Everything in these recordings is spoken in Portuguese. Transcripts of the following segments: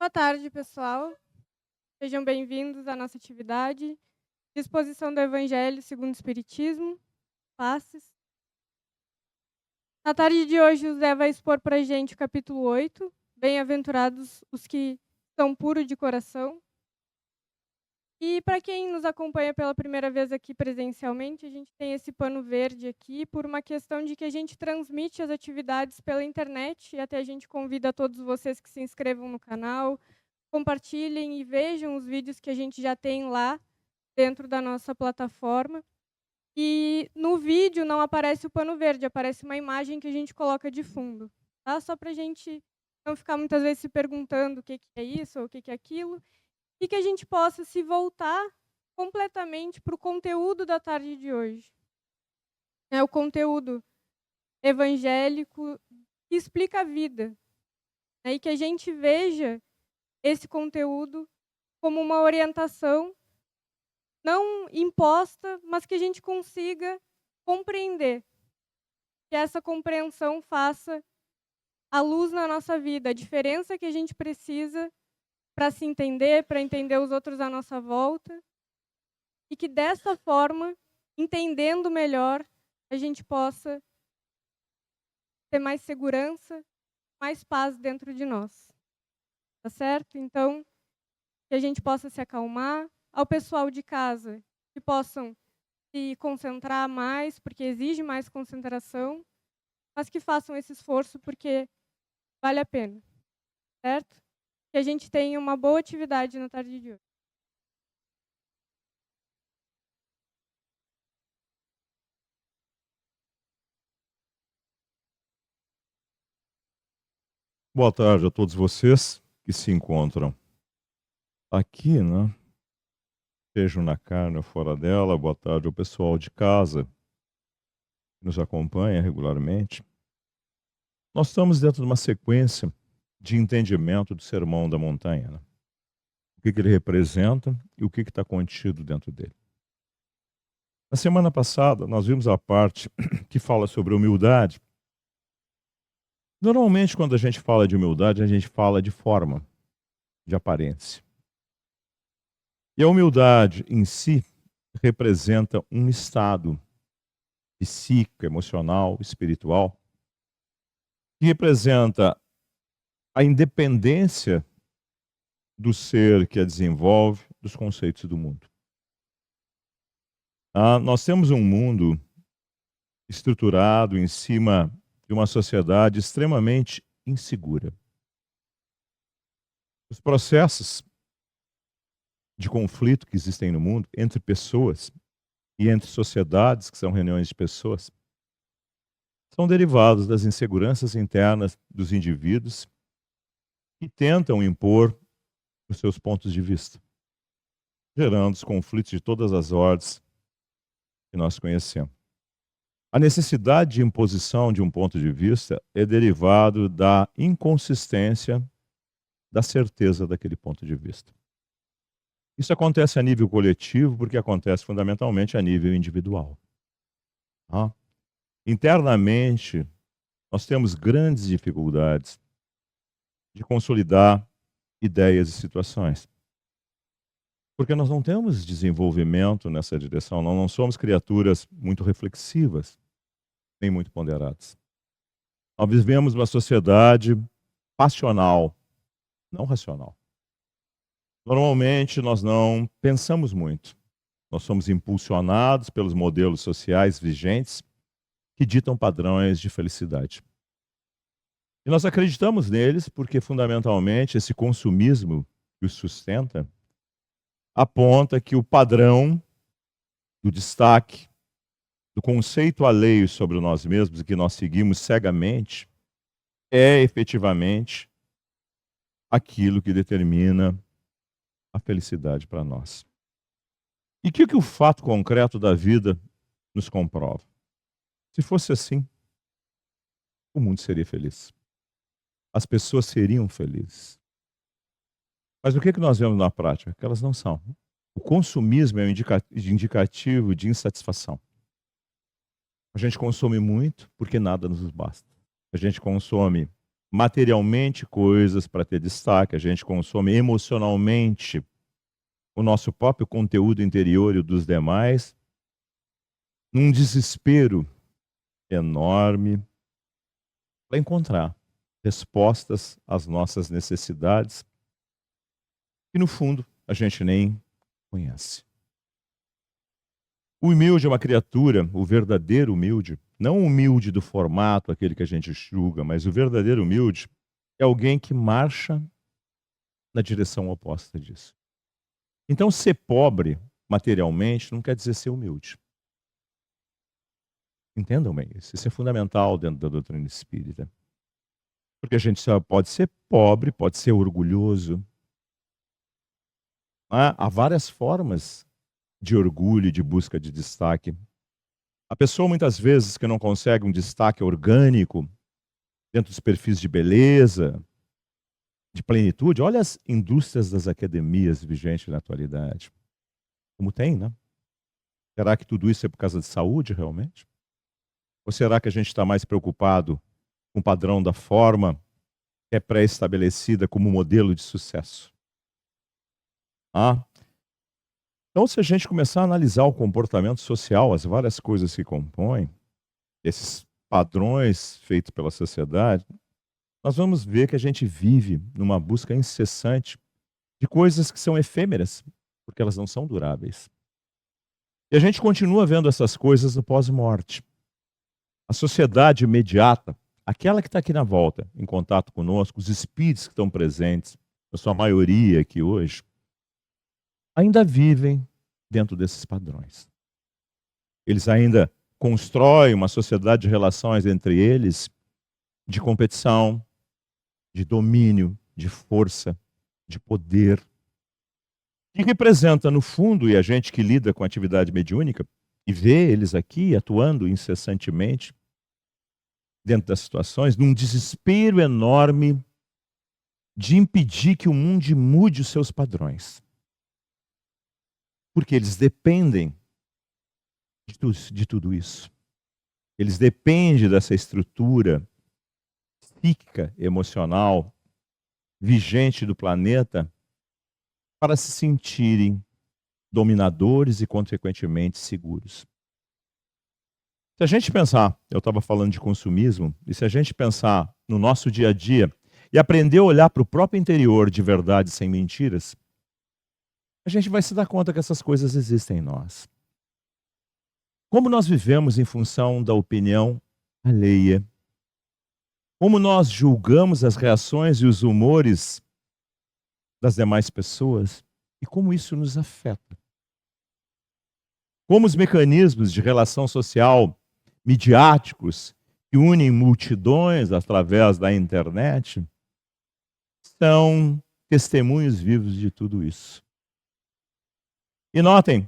Boa tarde, pessoal. Sejam bem-vindos à nossa atividade de exposição do Evangelho segundo o Espiritismo, Passes. Na tarde de hoje, o Zé vai expor para a gente o capítulo 8, Bem-aventurados os que são puros de coração. E para quem nos acompanha pela primeira vez aqui presencialmente, a gente tem esse pano verde aqui por uma questão de que a gente transmite as atividades pela internet e até a gente convida todos vocês que se inscrevam no canal, compartilhem e vejam os vídeos que a gente já tem lá dentro da nossa plataforma. E no vídeo não aparece o pano verde, aparece uma imagem que a gente coloca de fundo, tá? Só para a gente não ficar muitas vezes se perguntando o que é isso ou o que é aquilo, e que a gente possa se voltar completamente para o conteúdo da tarde de hoje. É o conteúdo evangélico que explica a vida, né? E que a gente veja esse conteúdo como uma orientação não imposta, mas que a gente consiga compreender. Que essa compreensão faça a luz na nossa vida, a diferença que a gente precisa para se entender, para entender os outros à nossa volta. E que dessa forma, entendendo melhor, a gente possa ter mais segurança, mais paz dentro de nós. Tá certo? Então, que a gente possa se acalmar. Ao pessoal de casa, que possam se concentrar mais, porque exige mais concentração, mas que façam esse esforço porque vale a pena, certo? Que a gente tenha uma boa atividade na tarde de hoje. Boa tarde a todos vocês que se encontram aqui, né? Sejam na carne ou fora dela. Boa tarde ao pessoal de casa que nos acompanha regularmente. Nós estamos dentro de uma sequência de entendimento do Sermão da Montanha, né? O que ele representa e o que está contido dentro dele. Na semana passada, nós vimos a parte que fala sobre humildade. Normalmente, quando a gente fala de humildade, a gente fala de forma, de aparência. E a humildade em si representa um estado psíquico, emocional, espiritual, que representa a independência do ser que a desenvolve dos conceitos do mundo. Nós temos um mundo estruturado em cima de uma sociedade extremamente insegura. Os processos de conflito que existem no mundo entre pessoas e entre sociedades, que são reuniões de pessoas, são derivados das inseguranças internas dos indivíduos que tentam impor os seus pontos de vista, gerando os conflitos de todas as ordens que nós conhecemos. A necessidade de imposição de um ponto de vista é derivado da inconsistência da certeza daquele ponto de vista. Isso acontece a nível coletivo porque acontece fundamentalmente a nível individual. Internamente, nós temos grandes dificuldades de consolidar ideias e situações. Porque nós não temos desenvolvimento nessa direção, nós não somos criaturas muito reflexivas, nem muito ponderadas. Nós vivemos uma sociedade passional, não racional. Normalmente nós não pensamos muito. Nós somos impulsionados pelos modelos sociais vigentes que ditam padrões de felicidade. E nós acreditamos neles porque, fundamentalmente, esse consumismo que os sustenta aponta que o padrão do destaque, do conceito alheio sobre nós mesmos e que nós seguimos cegamente, é efetivamente aquilo que determina a felicidade para nós. E o que o fato concreto da vida nos comprova? Se fosse assim, o mundo seria feliz. As pessoas seriam felizes. Mas o que nós vemos na prática? Que elas não são. O consumismo é um indicativo de insatisfação. A gente consome muito porque nada nos basta. A gente consome materialmente coisas para ter destaque, a gente consome emocionalmente o nosso próprio conteúdo interior e o dos demais, num desespero enorme para encontrar respostas às nossas necessidades, que no fundo a gente nem conhece. O humilde é uma criatura, o verdadeiro humilde, não o humilde do formato, aquele que a gente julga, mas o verdadeiro humilde é alguém que marcha na direção oposta disso. Então, ser pobre materialmente não quer dizer ser humilde. Entendam bem isso. Isso é fundamental dentro da doutrina espírita. Porque a gente só pode ser pobre, pode ser orgulhoso. Há várias formas de orgulho e de busca de destaque. A pessoa, muitas vezes, que não consegue um destaque orgânico dentro dos perfis de beleza, de plenitude, olha as indústrias das academias vigentes na atualidade. Como tem, né? Será que tudo isso é por causa de saúde, realmente? Ou será que a gente está mais preocupado com o padrão da forma que é pré-estabelecida como modelo de sucesso? Então, se a gente começar a analisar o comportamento social, as várias coisas que compõem, esses padrões feitos pela sociedade, nós vamos ver que a gente vive numa busca incessante de coisas que são efêmeras, porque elas não são duráveis. E a gente continua vendo essas coisas no pós-morte. A sociedade imediata, aquela que está aqui na volta, em contato conosco, os espíritos que estão presentes, a sua maioria aqui hoje, ainda vivem dentro desses padrões. Eles ainda constroem uma sociedade de relações entre eles de competição, de domínio, de força, de poder, que representa, no fundo, e a gente que lida com a atividade mediúnica, e vê eles aqui atuando incessantemente dentro das situações, num desespero enorme de impedir que o mundo mude os seus padrões. Porque eles dependem de tudo isso. Eles dependem dessa estrutura psíquica, emocional, vigente do planeta, para se sentirem dominadores e, consequentemente, seguros. Se a gente pensar, eu estava falando de consumismo, e se a gente pensar no nosso dia a dia e aprender a olhar para o próprio interior de verdade sem mentiras, a gente vai se dar conta que essas coisas existem em nós. Como nós vivemos em função da opinião alheia, como nós julgamos as reações e os humores das demais pessoas e como isso nos afeta. Como os mecanismos de relação social midiáticos que unem multidões através da internet são testemunhos vivos de tudo isso. E notem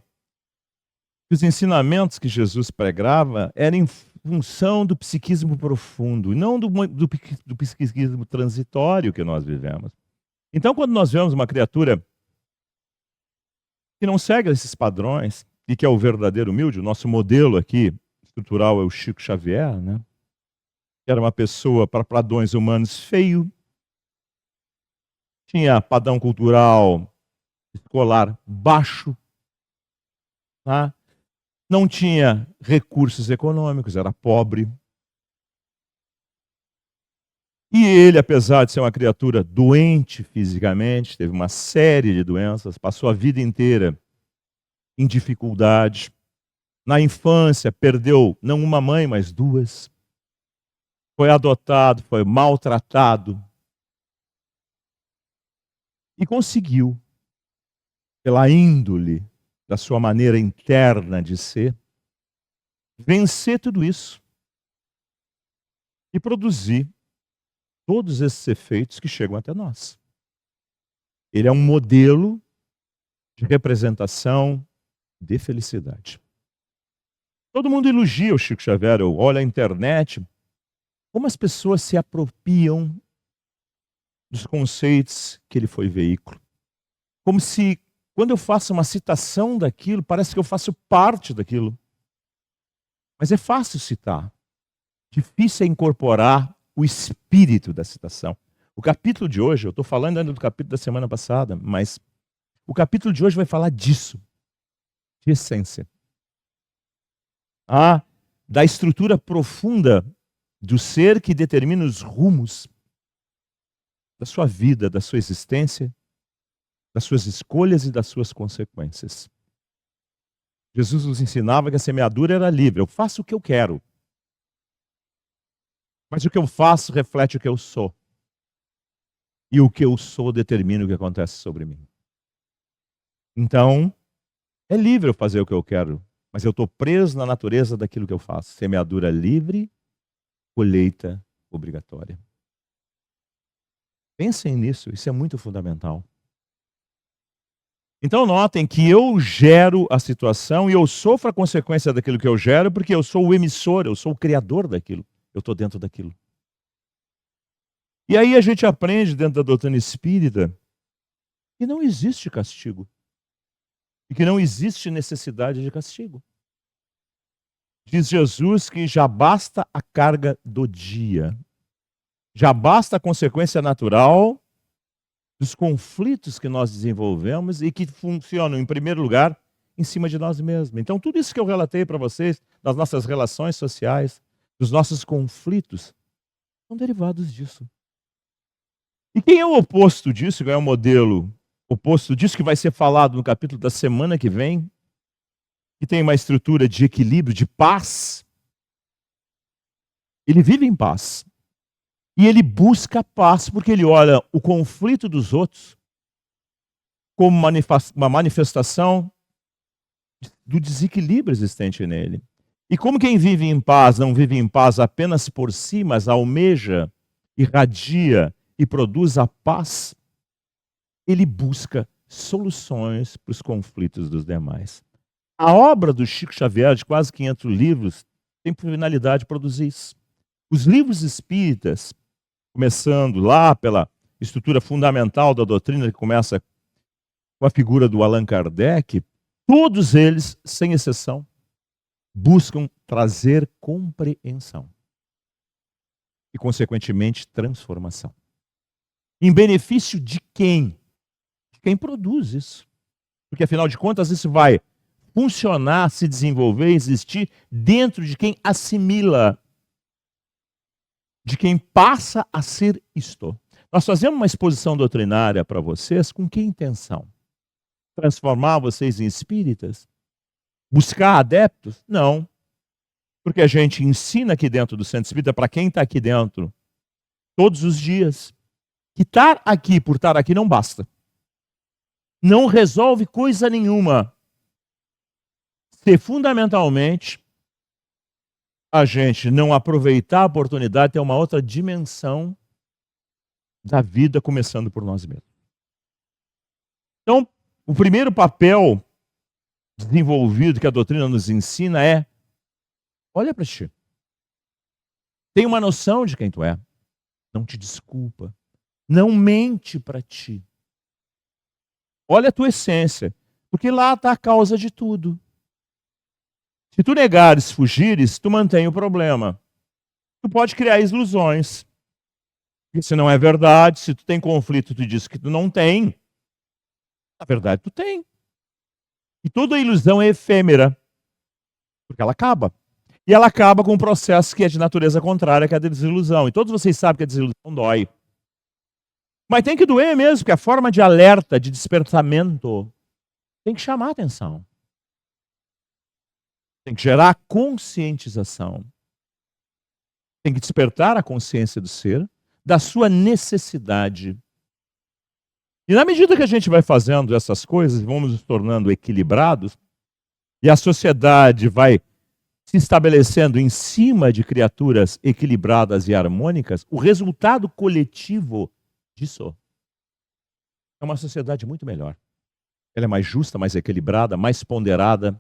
que os ensinamentos que Jesus pregava eram em função do psiquismo profundo, e não do psiquismo transitório que nós vivemos. Então, quando nós vemos uma criatura que não segue esses padrões, e que é o verdadeiro humilde, o nosso modelo aqui estrutural é o Chico Xavier, né? Que era uma pessoa para padrões humanos feio, tinha padrão cultural escolar baixo, tá? Não tinha recursos econômicos, era pobre. E ele, apesar de ser uma criatura doente fisicamente, teve uma série de doenças, passou a vida inteira em dificuldade. Na infância, perdeu não uma mãe, mas duas. Foi adotado, foi maltratado. E conseguiu, pela índole da sua maneira interna de ser, vencer tudo isso e produzir todos esses efeitos que chegam até nós. Ele é um modelo de representação de felicidade. Todo mundo elogia o Chico Xavier, olha a internet, como as pessoas se apropriam dos conceitos que ele foi veículo. Como se, quando eu faço uma citação daquilo, parece que eu faço parte daquilo. Mas é fácil citar. Difícil é incorporar o espírito da citação. O capítulo de hoje, eu estou falando ainda do capítulo da semana passada, mas o capítulo de hoje vai falar disso, de essência. Da estrutura profunda do ser que determina os rumos da sua vida, da sua existência, das suas escolhas e das suas consequências. Jesus nos ensinava que a semeadura era livre. Eu faço o que eu quero. Mas o que eu faço reflete o que eu sou. E o que eu sou determina o que acontece sobre mim. Então, é livre eu fazer o que eu quero, mas eu estou preso na natureza daquilo que eu faço. Semeadura livre, colheita obrigatória. Pensem nisso, isso é muito fundamental. Então notem que eu gero a situação e eu sofro a consequência daquilo que eu gero porque eu sou o emissor, eu sou o criador daquilo. Eu estou dentro daquilo. E aí a gente aprende dentro da doutrina espírita que não existe castigo. E que não existe necessidade de castigo. Diz Jesus que já basta a carga do dia. Já basta a consequência natural dos conflitos que nós desenvolvemos e que funcionam, em primeiro lugar, em cima de nós mesmos. Então, tudo isso que eu relatei para vocês, das nossas relações sociais, dos nossos conflitos, são derivados disso. E quem é o oposto disso, quem é o modelo oposto disso que vai ser falado no capítulo da semana que vem, que tem uma estrutura de equilíbrio, de paz? Ele vive em paz. E ele busca paz porque ele olha o conflito dos outros como uma manifestação do desequilíbrio existente nele. E como quem vive em paz não vive em paz apenas por si, mas almeja, irradia e produz a paz, ele busca soluções para os conflitos dos demais. A obra do Chico Xavier, de quase 500 livros, tem por finalidade produzir isso. Os livros espíritas, começando lá pela estrutura fundamental da doutrina, que começa com a figura do Allan Kardec, todos eles, sem exceção, buscam trazer compreensão e, consequentemente, transformação. Em benefício de quem? De quem produz isso. Porque, afinal de contas, isso vai funcionar, se desenvolver, existir dentro de quem assimila, de quem passa a ser isto. Nós fazemos uma exposição doutrinária para vocês com que intenção? Transformar vocês em espíritas? Buscar adeptos? Não. Porque a gente ensina aqui dentro do Centro Espírita, para quem está aqui dentro, todos os dias, que estar aqui por estar aqui não basta. Não resolve coisa nenhuma. Se fundamentalmente a gente não aproveitar a oportunidade, ter uma outra dimensão da vida, começando por nós mesmos. Então, o primeiro papel desenvolvido que a doutrina nos ensina é: olha para ti. Tem uma noção de quem tu é. Não te desculpa. Não mente para ti. Olha a tua essência, porque lá está a causa de tudo. Se tu negares, fugires, tu mantém o problema. Tu pode criar ilusões. E se não é verdade, se tu tem conflito, tu diz que tu não tem. Na verdade, tu tem. E toda ilusão é efêmera, porque ela acaba. E ela acaba com um processo que é de natureza contrária, que é a desilusão. E todos vocês sabem que a desilusão dói. Mas tem que doer mesmo, porque a forma de alerta, de despertamento, tem que chamar a atenção. Tem que gerar conscientização. Tem que despertar a consciência do ser, da sua necessidade. E na medida que a gente vai fazendo essas coisas, vamos nos tornando equilibrados, e a sociedade vai se estabelecendo em cima de criaturas equilibradas e harmônicas, o resultado coletivo disso é uma sociedade muito melhor. Ela é mais justa, mais equilibrada, mais ponderada,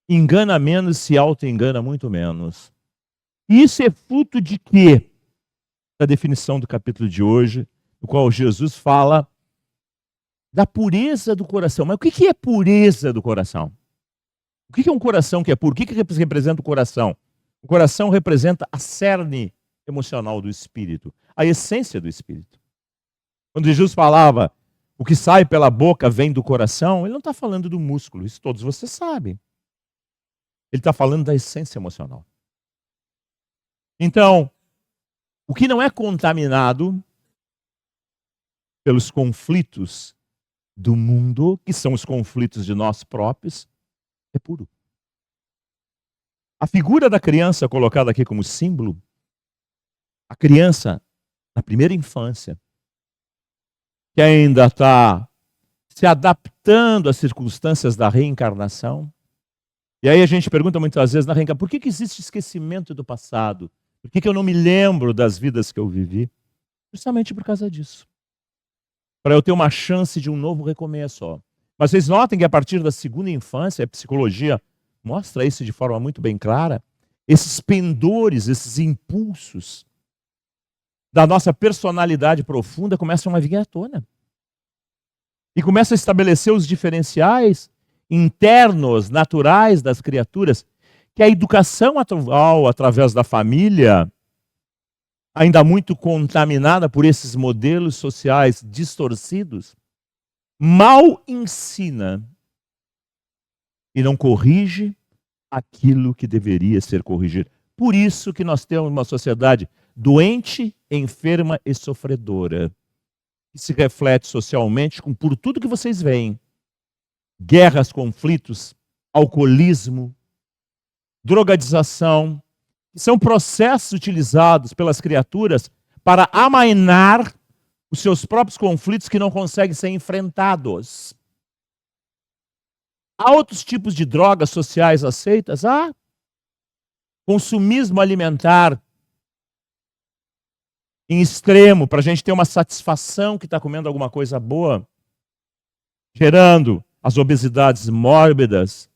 engana menos, se auto-engana muito menos. E isso é fruto de quê? Da definição do capítulo de hoje, no qual Jesus fala da pureza do coração. Mas o que é pureza do coração? O que é um coração que é puro? O que representa o coração? O coração representa a cerne emocional do espírito, a essência do espírito. Quando Jesus falava, o que sai pela boca vem do coração, ele não está falando do músculo, isso todos vocês sabem. Ele está falando da essência emocional. Então, o que não é contaminado pelos conflitos do mundo, que são os conflitos de nós próprios, é puro. A figura da criança colocada aqui como símbolo, a criança na primeira infância, que ainda está se adaptando às circunstâncias da reencarnação. E aí a gente pergunta muitas vezes na reencarnação, por que existe esquecimento do passado? Por que eu não me lembro das vidas que eu vivi? Justamente por causa disso. Para eu ter uma chance de um novo recomeço. Ó. Mas vocês notem que a partir da segunda infância, a psicologia mostra isso de forma muito bem clara, esses pendores, esses impulsos da nossa personalidade profunda começam a vir à tona. E começam a estabelecer os diferenciais internos, naturais das criaturas, que a educação atual, através da família, ainda muito contaminada por esses modelos sociais distorcidos, mal ensina e não corrige aquilo que deveria ser corrigido. Por isso que nós temos uma sociedade doente, enferma e sofredora, que se reflete socialmente por tudo que vocês veem. Guerras, conflitos, alcoolismo, drogadização, que são processos utilizados pelas criaturas para amainar os seus próprios conflitos que não conseguem ser enfrentados. Há outros tipos de drogas sociais aceitas? Há. Consumismo alimentar em extremo, para a gente ter uma satisfação que está comendo alguma coisa boa, gerando as obesidades mórbidas,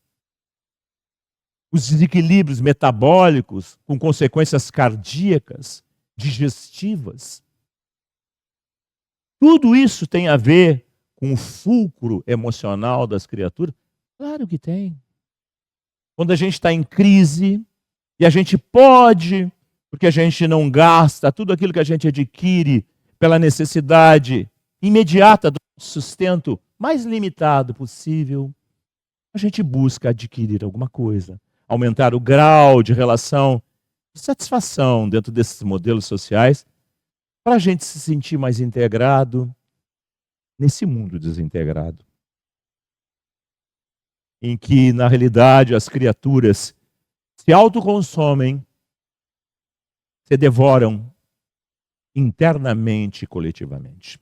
os desequilíbrios metabólicos com consequências cardíacas, digestivas. Tudo isso tem a ver com o fulcro emocional das criaturas? Claro que tem. Quando a gente está em crise e a gente pode, porque a gente não gasta tudo aquilo que a gente adquire pela necessidade imediata do sustento mais limitado possível, a gente busca adquirir alguma coisa, aumentar o grau de relação de satisfação dentro desses modelos sociais, para a gente se sentir mais integrado nesse mundo desintegrado, em que, na realidade, as criaturas se autoconsomem, se devoram internamente e coletivamente.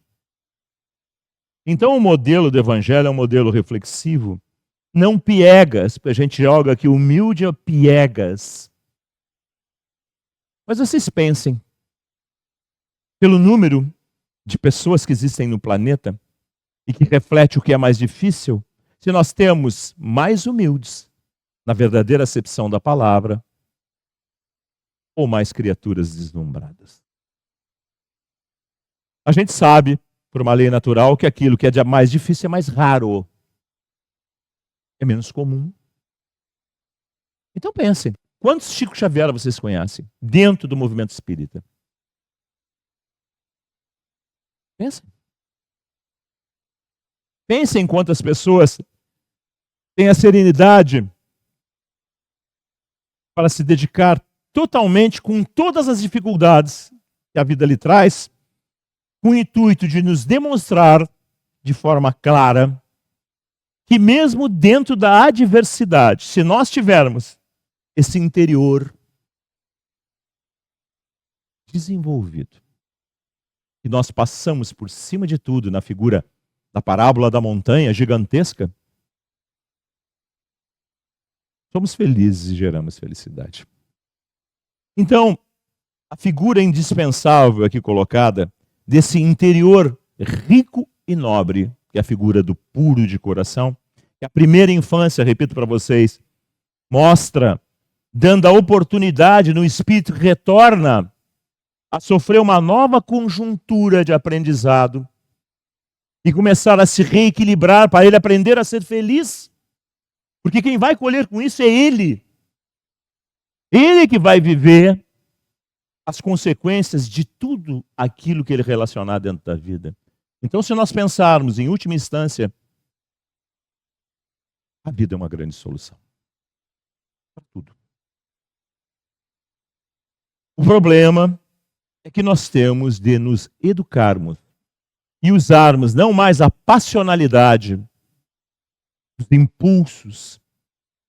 Então, o modelo do Evangelho é um modelo reflexivo, não piegas, porque a gente joga aqui humilde a piegas. Mas vocês pensem, pelo número de pessoas que existem no planeta e que reflete o que é mais difícil, se nós temos mais humildes, na verdadeira acepção da palavra, ou mais criaturas deslumbradas. A gente sabe, por uma lei natural, que aquilo que é mais difícil é mais raro. É menos comum. Então pensem, quantos Chico Xavier vocês conhecem dentro do movimento espírita? Pensem. Pensem em quantas pessoas têm a serenidade para se dedicar totalmente com todas as dificuldades que a vida lhe traz, com o intuito de nos demonstrar de forma clara que mesmo dentro da adversidade, se nós tivermos esse interior desenvolvido, que nós passamos por cima de tudo na figura da parábola da montanha gigantesca, somos felizes e geramos felicidade. Então, a figura indispensável aqui colocada desse interior rico e nobre, que é a figura do puro de coração, que a primeira infância, repito para vocês, mostra, dando a oportunidade no espírito que retorna a sofrer uma nova conjuntura de aprendizado e começar a se reequilibrar para ele aprender a ser feliz. Porque quem vai colher com isso é ele. Ele que vai viver as consequências de tudo aquilo que ele relacionar dentro da vida. Então, se nós pensarmos, em última instância, a vida é uma grande solução para tudo. O problema é que nós temos de nos educarmos e usarmos não mais a passionalidade, os impulsos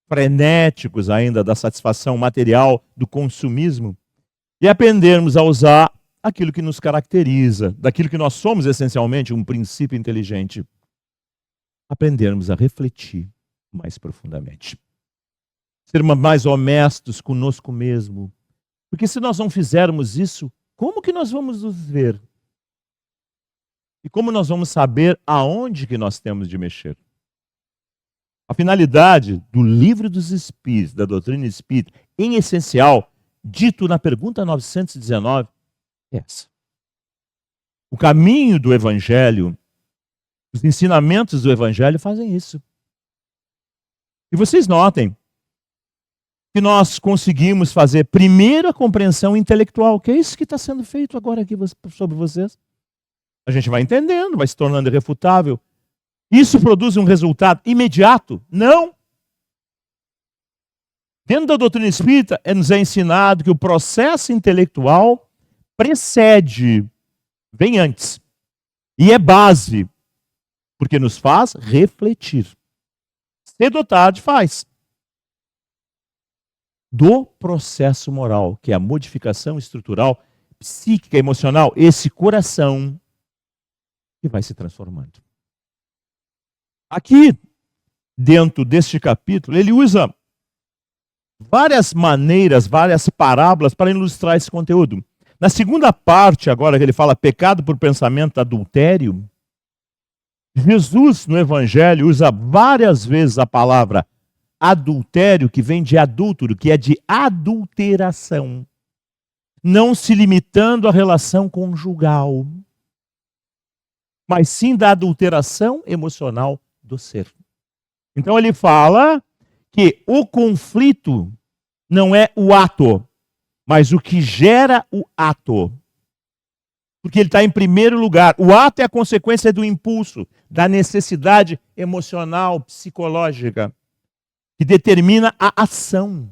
frenéticos ainda da satisfação material, do consumismo, e aprendermos a usar aquilo que nos caracteriza, daquilo que nós somos essencialmente, um princípio inteligente. Aprendermos a refletir mais profundamente. Ser mais honestos conosco mesmo. Porque se nós não fizermos isso, como que nós vamos nos ver? E como nós vamos saber aonde que nós temos de mexer? A finalidade do Livro dos Espíritos, da doutrina espírita, em essencial, dito na pergunta 919, é essa. O caminho do Evangelho, os ensinamentos do Evangelho fazem isso. E vocês notem que nós conseguimos fazer primeiro a compreensão intelectual, que é isso que está sendo feito agora aqui sobre vocês. A gente vai entendendo, vai se tornando irrefutável. Isso produz um resultado imediato? Não. Dentro da doutrina espírita, nos é ensinado que o processo intelectual precede, vem antes. E é base, porque nos faz refletir. Cedo ou tarde faz. Do processo moral, que é a modificação estrutural, psíquica, emocional, esse coração que vai se transformando. Aqui, dentro deste capítulo, ele usa várias maneiras, várias parábolas para ilustrar esse conteúdo. Na segunda parte, agora que ele fala pecado por pensamento, adultério, Jesus, no Evangelho, usa várias vezes a palavra adultério, que vem de adúltero, que é de adulteração, não se limitando à relação conjugal, mas sim da adulteração emocional do ser. Então ele fala que o conflito não é o ato, mas o que gera o ato. Porque ele está em primeiro lugar. O ato é a consequência do impulso, da necessidade emocional, psicológica, que determina a ação.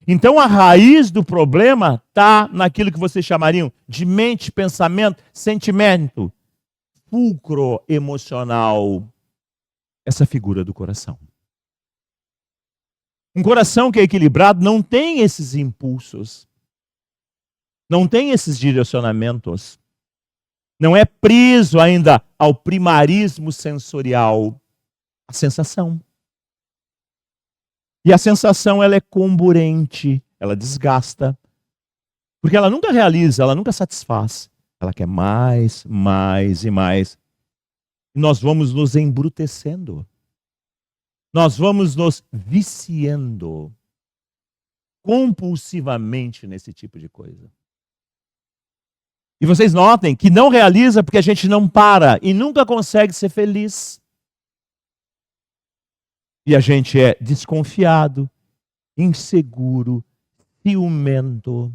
Então a raiz do problema está naquilo que vocês chamariam de mente, pensamento, sentimento, fulcro emocional, essa figura do coração. Um coração que é equilibrado não tem esses impulsos, não tem esses direcionamentos, não é preso ainda ao primarismo sensorial, a sensação. E a sensação, ela é comburente, ela desgasta, porque ela nunca realiza, ela nunca satisfaz, ela quer mais, mais e mais. E nós vamos nos embrutecendo. Nós vamos nos viciando compulsivamente nesse tipo de coisa. E vocês notem que não realiza porque a gente não para e nunca consegue ser feliz. E a gente é desconfiado, inseguro, ciumento,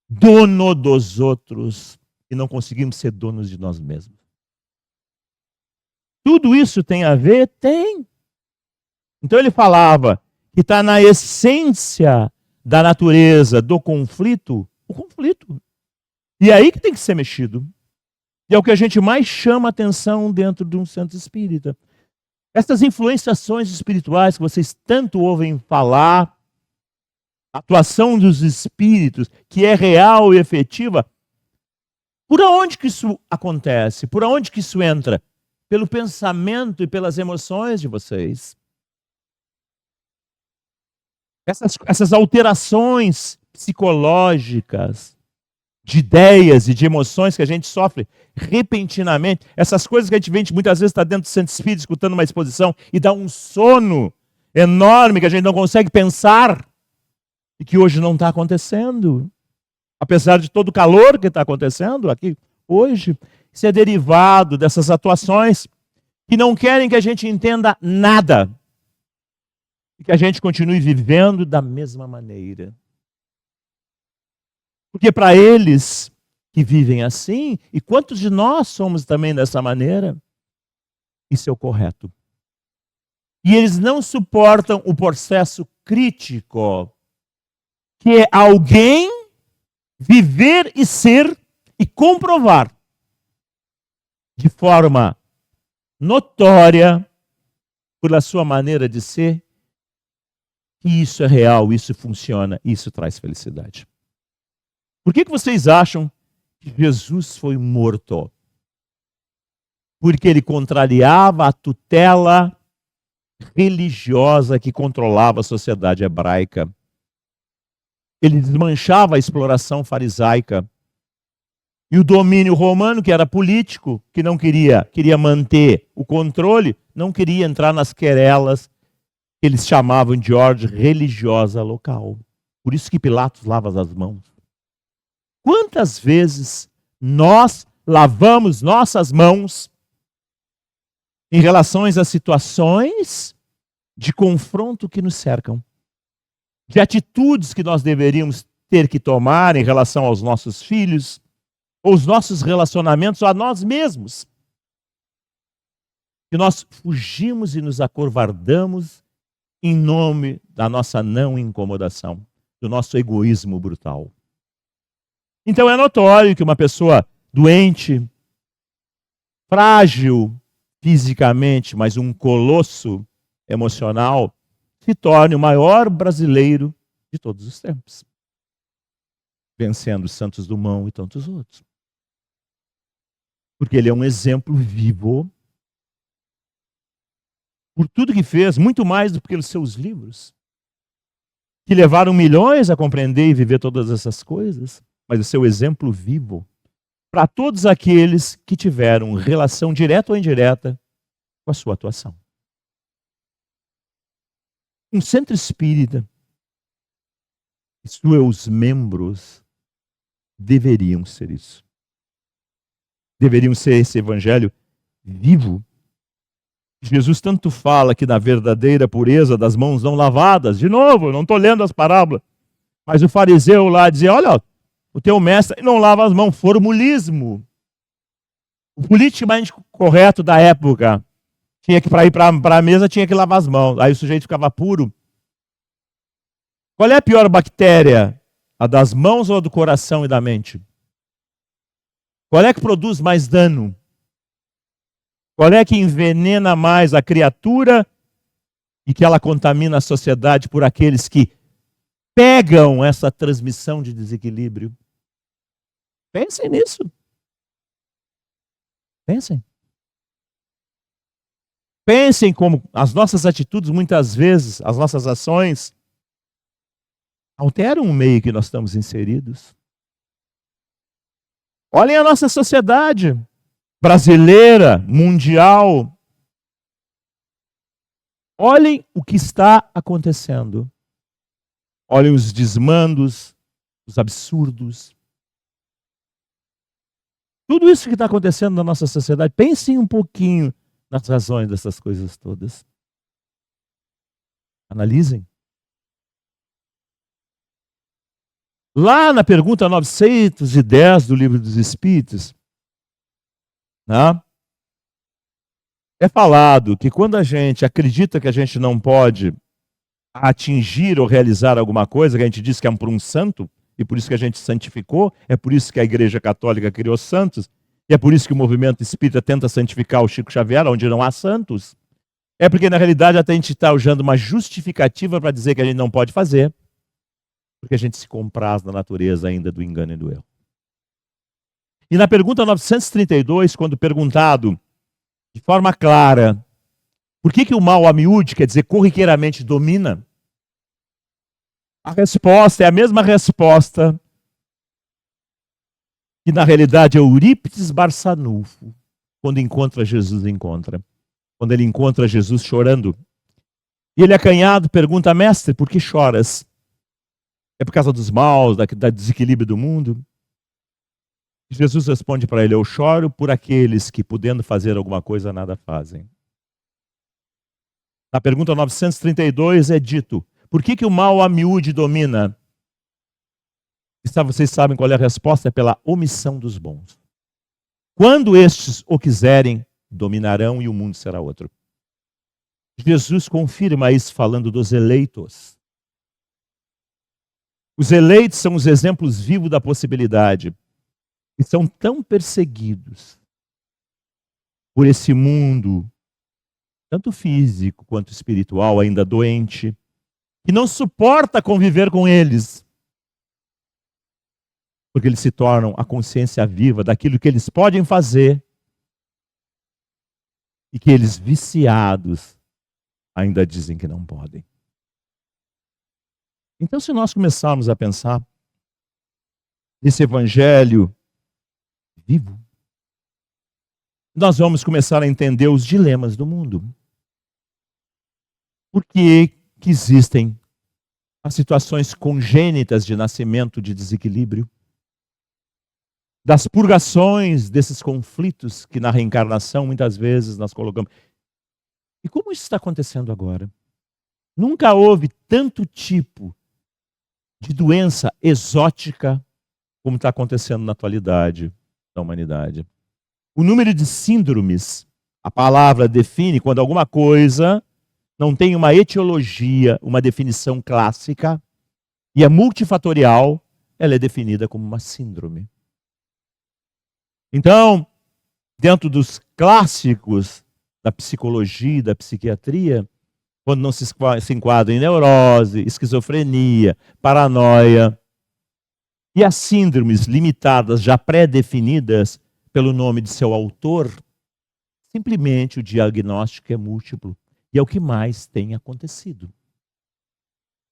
dono dos outros e não conseguimos ser donos de nós mesmos. Tudo isso tem a ver? Tem. Então ele falava que está na essência da natureza do conflito, o conflito. E é aí que tem que ser mexido. E é o que a gente mais chama atenção dentro de um centro espírita. Essas influenciações espirituais que vocês tanto ouvem falar, a atuação dos espíritos, que é real e efetiva, por onde que isso acontece? Por onde que isso entra? Pelo pensamento e pelas emoções de vocês. Essas alterações psicológicas, de ideias e de emoções que a gente sofre repentinamente, essas coisas que a gente vê, muitas vezes está dentro do centro espírita, escutando uma exposição e dá um sono enorme que a gente não consegue pensar e que hoje não está acontecendo. Apesar de todo o calor que está acontecendo aqui hoje, isso é derivado dessas atuações que não querem que a gente entenda nada e que a gente continue vivendo da mesma maneira. Porque para eles que vivem assim, e quantos de nós somos também dessa maneira, isso é o correto. E eles não suportam o processo crítico, que é alguém viver e ser e comprovar de forma notória, pela sua maneira de ser, que isso é real, isso funciona, isso traz felicidade. Por que vocês acham que Jesus foi morto? Porque ele contrariava a tutela religiosa que controlava a sociedade hebraica. Ele desmanchava a exploração farisaica. E o domínio romano, que era político, que não queria manter o controle, não queria entrar nas querelas que eles chamavam de ordem religiosa local. Por isso que Pilatos lava as mãos. Quantas vezes nós lavamos nossas mãos em relação a situações de confronto que nos cercam, de atitudes que nós deveríamos ter que tomar em relação aos nossos filhos, ou os nossos relacionamentos, ou a nós mesmos. Que nós fugimos e nos acovardamos em nome da nossa não incomodação, do nosso egoísmo brutal. Então é notório que uma pessoa doente, frágil fisicamente, mas um colosso emocional, se torne o maior brasileiro de todos os tempos, vencendo Santos Dumont e tantos outros. Porque ele é um exemplo vivo por tudo que fez, muito mais do que pelos seus livros, que levaram milhões a compreender e viver todas essas coisas, mas o seu exemplo vivo para todos aqueles que tiveram relação direta ou indireta com a sua atuação. Um centro espírita, seus membros deveriam ser isso. Deveriam ser esse evangelho vivo. Jesus tanto fala que na verdadeira pureza das mãos não lavadas, de novo, eu não estou lendo as parábolas, mas o fariseu lá dizia, olha, o teu mestre não lava as mãos, formulismo. O politicamente correto da época tinha que, para ir para a mesa, tinha que lavar as mãos. Aí o sujeito ficava puro. Qual é a pior bactéria? A das mãos ou a do coração e da mente? Qual é que produz mais dano? Qual é que envenena mais a criatura e que ela contamina a sociedade por aqueles que pegam essa transmissão de desequilíbrio? Pensem nisso. Pensem. Pensem como as nossas atitudes, muitas vezes, as nossas ações, alteram o meio que nós estamos inseridos. Olhem a nossa sociedade brasileira, mundial. Olhem o que está acontecendo. Olhem os desmandos, os absurdos. Tudo isso que está acontecendo na nossa sociedade, pensem um pouquinho nas razões dessas coisas todas. Analisem. Lá na pergunta 910 do Livro dos Espíritos, né, é falado que quando a gente acredita que a gente não pode atingir ou realizar alguma coisa, que a gente diz que é por um santo, e por isso que a gente santificou, é por isso que a Igreja Católica criou santos, e é por isso que o movimento espírita tenta santificar o Chico Xavier, onde não há santos. É porque, na realidade, até a gente está usando uma justificativa para dizer que a gente não pode fazer, porque a gente se compraz na natureza ainda do engano e do erro. E na pergunta 932, quando perguntado de forma clara por que o mal a miúde, quer dizer, corriqueiramente domina, a resposta é a mesma resposta que na realidade é Eurípides Barçanufo, quando encontra Jesus, quando ele encontra Jesus chorando. E ele, acanhado, pergunta, mestre, por que choras? É por causa dos maus, da desequilíbrio do mundo? Jesus responde para ele, eu choro por aqueles que, podendo fazer alguma coisa, nada fazem. Na pergunta 932 é dito, por que o mal a miúde domina? Vocês sabem qual é a resposta? É pela omissão dos bons. Quando estes o quiserem, dominarão e o mundo será outro. Jesus confirma isso falando dos eleitos. Os eleitos são os exemplos vivos da possibilidade. E são tão perseguidos por esse mundo, tanto físico quanto espiritual, ainda doente, que não suporta conviver com eles. Porque eles se tornam a consciência viva daquilo que eles podem fazer e que eles, viciados, ainda dizem que não podem. Então, se nós começarmos a pensar nesse evangelho vivo, nós vamos começar a entender os dilemas do mundo. Por que existem as situações congênitas de nascimento de desequilíbrio? Das purgações desses conflitos que na reencarnação muitas vezes nós colocamos. E como isso está acontecendo agora? Nunca houve tanto tipo de doença exótica como está acontecendo na atualidade da humanidade. O número de síndromes, a palavra define quando alguma coisa não tem uma etiologia, uma definição clássica, e é multifatorial, ela é definida como uma síndrome. Então, dentro dos clássicos da psicologia e da psiquiatria, quando não se enquadra em neurose, esquizofrenia, paranoia, e as síndromes limitadas, já pré-definidas pelo nome de seu autor, simplesmente o diagnóstico é múltiplo. E é o que mais tem acontecido.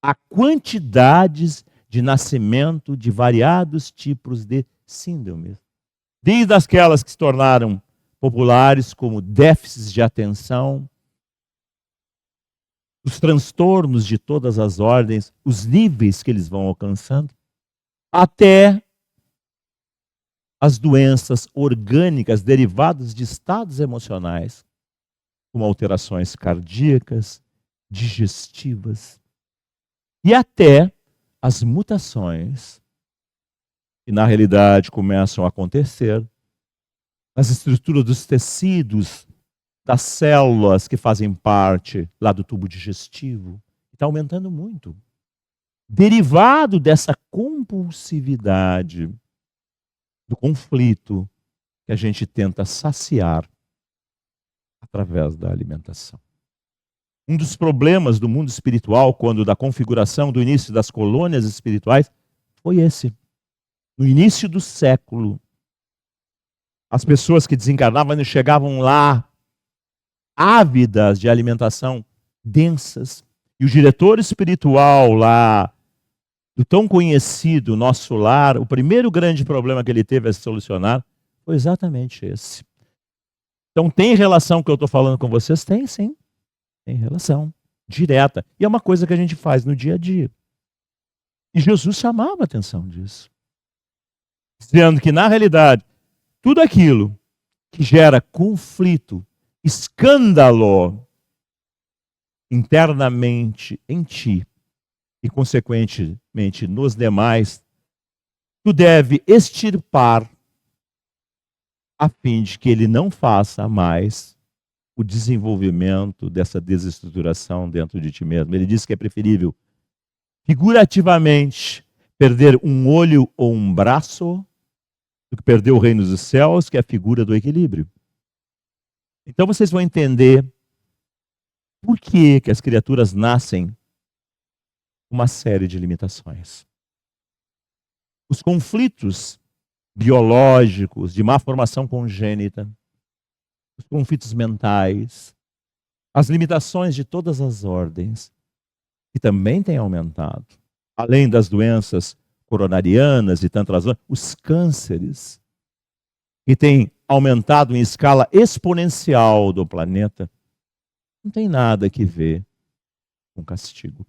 Há quantidades de nascimento de variados tipos de síndromes. Desde aquelas que se tornaram populares, como déficits de atenção, os transtornos de todas as ordens, os níveis que eles vão alcançando, até as doenças orgânicas derivadas de estados emocionais, como alterações cardíacas, digestivas, e até as mutações que na realidade começam a acontecer nas estruturas dos tecidos, das células que fazem parte lá do tubo digestivo. Está aumentando muito. Derivado dessa compulsividade, do conflito que a gente tenta saciar através da alimentação. Um dos problemas do mundo espiritual, quando da configuração do início das colônias espirituais, foi esse. No início do século, as pessoas que desencarnavam chegavam lá ávidas de alimentação densas. E o diretor espiritual lá, do tão conhecido Nosso Lar, o primeiro grande problema que ele teve a solucionar foi exatamente esse. Então tem relação com o que eu estou falando com vocês? Tem sim. Tem relação direta. E é uma coisa que a gente faz no dia a dia. E Jesus chamava a atenção disso. Dizendo que, na realidade, tudo aquilo que gera conflito, escândalo internamente em ti e, consequentemente, nos demais, tu deve extirpar a fim de que ele não faça mais o desenvolvimento dessa desestruturação dentro de ti mesmo. Ele diz que é preferível, figurativamente, perder um olho ou um braço do que perder o reino dos céus, que é a figura do equilíbrio. Então vocês vão entender por que as criaturas nascem com uma série de limitações. Os conflitos biológicos, de má formação congênita, os conflitos mentais, as limitações de todas as ordens, que também têm aumentado, além das doenças coronarianas e tantas outras, os cânceres, que têm aumentado em escala exponencial do planeta, não tem nada que ver com castigo.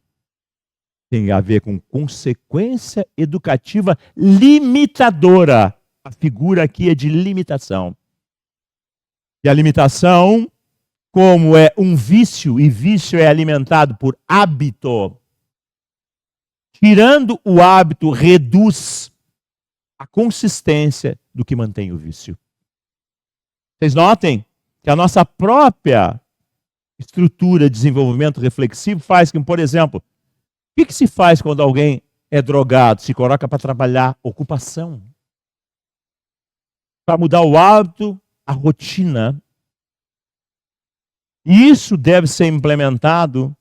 Tem a ver com consequência educativa limitadora. A figura aqui é de limitação. E a limitação, como é um vício, e vício é alimentado por hábito, tirando o hábito, reduz a consistência do que mantém o vício. Vocês notem que a nossa própria estrutura de desenvolvimento reflexivo faz que, por exemplo, o que se faz quando alguém é drogado? Se coloca para trabalhar ocupação. Para mudar o hábito, a rotina. E isso deve ser implementado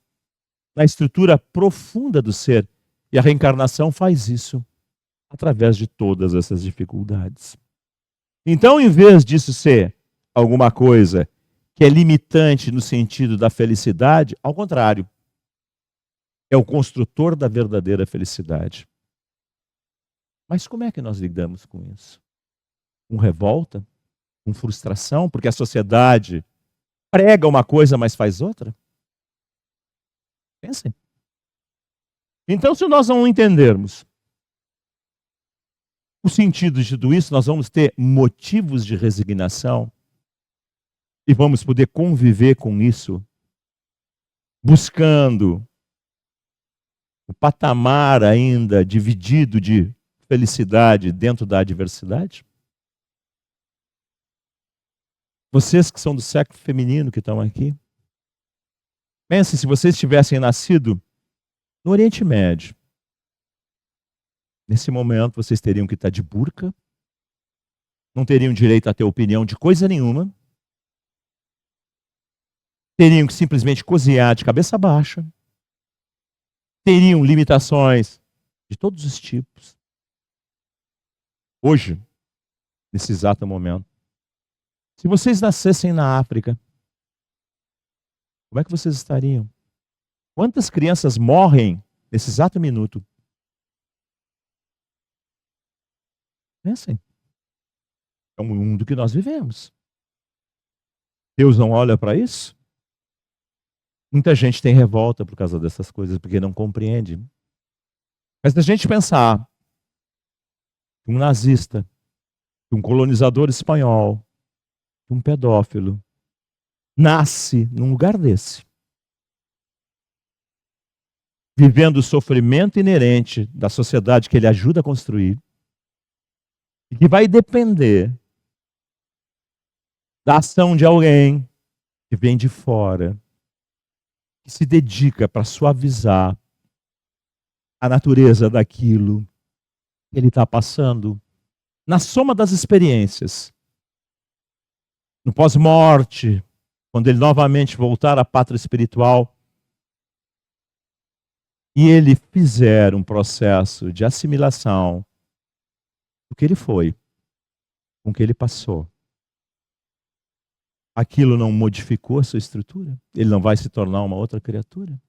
na estrutura profunda do ser. E a reencarnação faz isso através de todas essas dificuldades. Então, em vez disso ser alguma coisa que é limitante no sentido da felicidade, ao contrário, é o construtor da verdadeira felicidade. Mas como é que nós lidamos com isso? Com revolta? Com frustração? Porque a sociedade prega uma coisa, mas faz outra? Pensem. Então, se nós não entendermos o sentido de tudo isso, nós vamos ter motivos de resignação e vamos poder conviver com isso, buscando o patamar ainda dividido de felicidade dentro da adversidade? Vocês que são do sexo feminino que estão aqui, pensem, se vocês tivessem nascido no Oriente Médio, nesse momento vocês teriam que estar de burca, não teriam direito a ter opinião de coisa nenhuma, teriam que simplesmente cozinhar de cabeça baixa, teriam limitações de todos os tipos. Hoje, nesse exato momento, se vocês nascessem na África, como é que vocês estariam? Quantas crianças morrem nesse exato minuto? Pensem. É o mundo que nós vivemos. Deus não olha para isso? Muita gente tem revolta por causa dessas coisas, porque não compreende. Mas se a gente pensar que um nazista, que um colonizador espanhol, que um pedófilo nasce num lugar desse, vivendo o sofrimento inerente da sociedade que ele ajuda a construir, e que vai depender da ação de alguém que vem de fora, que se dedica para suavizar a natureza daquilo que ele está passando, na soma das experiências, no pós-morte, quando ele novamente voltar à pátria espiritual, e ele fizer um processo de assimilação do que ele foi, com o que ele passou, aquilo não modificou a sua estrutura? Ele não vai se tornar uma outra criatura?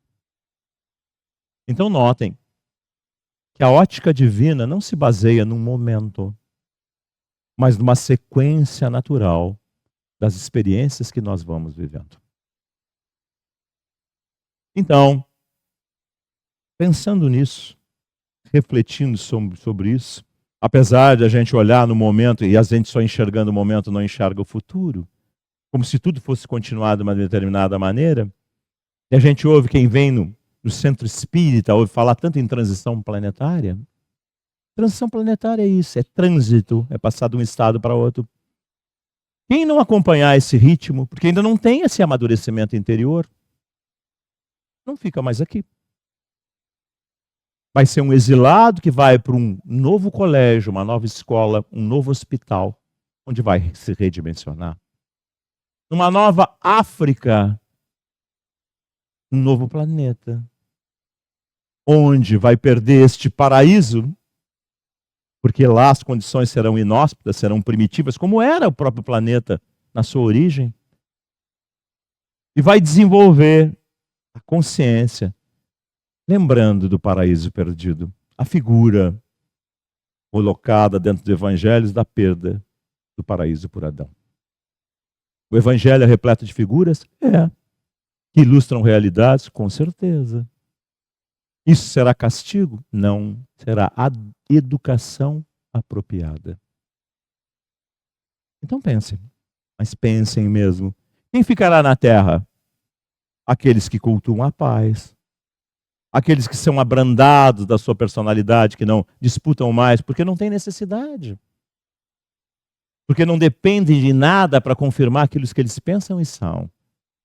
Então notem que a ótica divina não se baseia num momento, mas numa sequência natural das experiências que nós vamos vivendo. Então, pensando nisso, refletindo sobre isso, apesar de a gente olhar no momento e a gente só enxergando o momento não enxerga o futuro, como se tudo fosse continuar de uma determinada maneira, e a gente ouve quem vem no centro espírita, ouve falar tanto em transição planetária. Transição planetária é isso, é trânsito, é passar de um estado para outro. Quem não acompanhar esse ritmo, porque ainda não tem esse amadurecimento interior, não fica mais aqui. Vai ser um exilado que vai para um novo colégio, uma nova escola, um novo hospital, onde vai se redimensionar. Numa nova África, um novo planeta, onde vai perder este paraíso, porque lá as condições serão inóspitas, serão primitivas, como era o próprio planeta na sua origem, e vai desenvolver a consciência, lembrando do paraíso perdido, a figura colocada dentro dos evangelhos da perda do paraíso por Adão. O evangelho é repleto de figuras? É. Que ilustram realidades? Com certeza. Isso será castigo? Não. Será a educação apropriada. Então pensem. Mas pensem mesmo. Quem ficará na terra? Aqueles que cultuam a paz. aqueles que são abrandados da sua personalidade, que não disputam mais, porque não tem necessidade. Porque não dependem de nada para confirmar aquilo que eles pensam e são.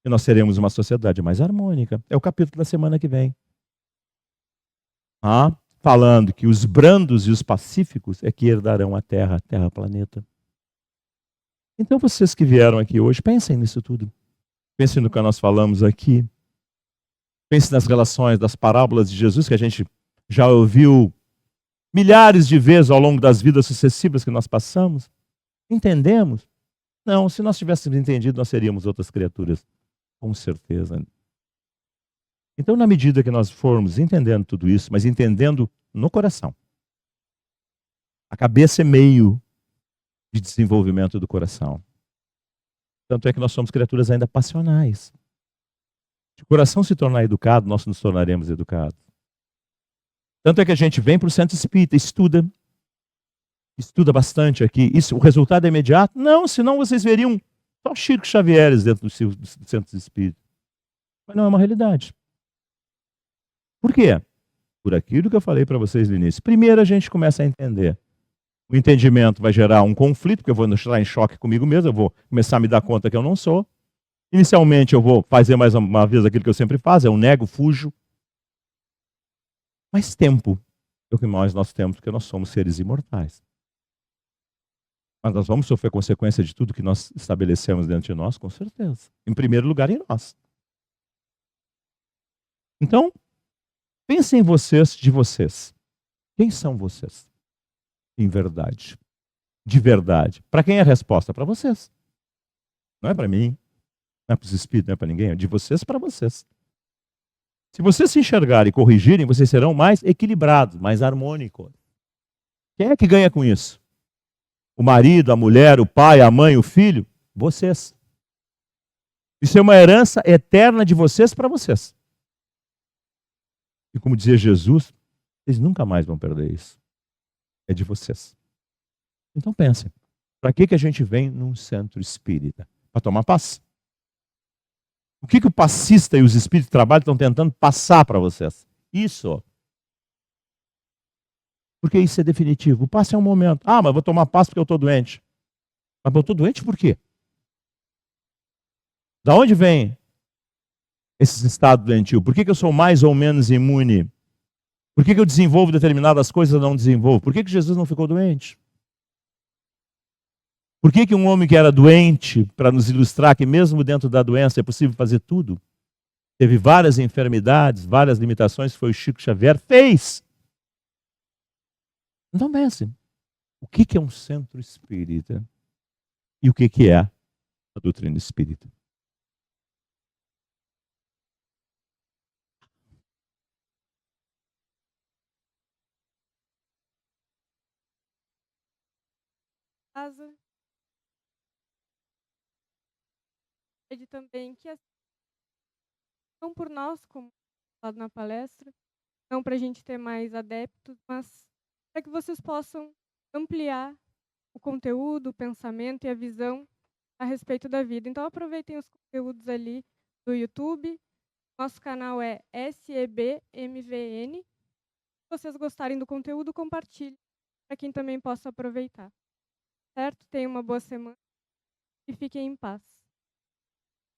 E nós teremos uma sociedade mais harmônica. É o capítulo da semana que vem. Falando que os brandos e os pacíficos é que herdarão a Terra planeta. Então vocês que vieram aqui hoje, pensem nisso tudo. Pensem no que nós falamos aqui. Pensem nas relações das parábolas de Jesus, que a gente já ouviu milhares de vezes ao longo das vidas sucessivas que nós passamos. Entendemos? Não, se nós tivéssemos entendido, nós seríamos outras criaturas. Com certeza. Então, na medida que nós formos entendendo tudo isso, mas entendendo no coração, a cabeça é meio de desenvolvimento do coração. Tanto é que nós somos criaturas ainda passionais. Se o coração se tornar educado, nós nos tornaremos educados. Tanto é que a gente vem para o centro espírita, estuda bastante aqui. Isso, o resultado é imediato? Não, senão vocês veriam só Chico Xavieres dentro do centro espírita. Mas não é uma realidade. Por quê? Por aquilo que eu falei para vocês no início. Primeiro a gente começa a entender. O entendimento vai gerar um conflito, porque eu vou entrar em choque comigo mesmo, eu vou começar a me dar conta que eu não sou. Inicialmente eu vou fazer mais uma vez aquilo que eu sempre faço, eu nego, fujo. Mas tempo é o que nós temos, porque nós somos seres imortais. Mas nós vamos sofrer consequência de tudo que nós estabelecemos dentro de nós, com certeza. Em primeiro lugar, em nós. Então, pensem em vocês de vocês. Quem são vocês? Em verdade. De verdade. Para quem é a resposta? Para vocês. Não é para mim. Não é para os espíritos, não é para ninguém. É de vocês para vocês. Se vocês se enxergarem e corrigirem, vocês serão mais equilibrados, mais harmônicos. Quem é que ganha com isso? O marido, a mulher, o pai, a mãe, o filho? Vocês. Isso é uma herança eterna de vocês para vocês. E como dizia Jesus, vocês nunca mais vão perder isso. É de vocês. Então pensem, para que a gente vem num centro espírita? Para tomar paz. O que o passista e os espíritos de trabalho estão tentando passar para vocês? Isso. Porque isso é definitivo. O passe é um momento. Mas vou tomar paz porque eu estou doente. Mas eu estou doente por quê? Da onde vem esse estado doentio? Por que eu sou mais ou menos imune? Por que eu desenvolvo determinadas coisas e não desenvolvo? Por que Jesus não ficou doente? Por que um homem que era doente, para nos ilustrar que mesmo dentro da doença é possível fazer tudo, teve várias enfermidades, várias limitações, foi o Chico Xavier, fez. Então pense, o que é um centro espírita? E o que é a doutrina espírita? Casa. Pede também que não por nós, como falado na palestra, não para a gente ter mais adeptos, mas para que vocês possam ampliar o conteúdo, o pensamento e a visão a respeito da vida. Então aproveitem os conteúdos ali do YouTube. Nosso canal é SEBMVN. Se vocês gostarem do conteúdo, compartilhem para quem também possa aproveitar. Certo? Tenham uma boa semana e fiquem em paz.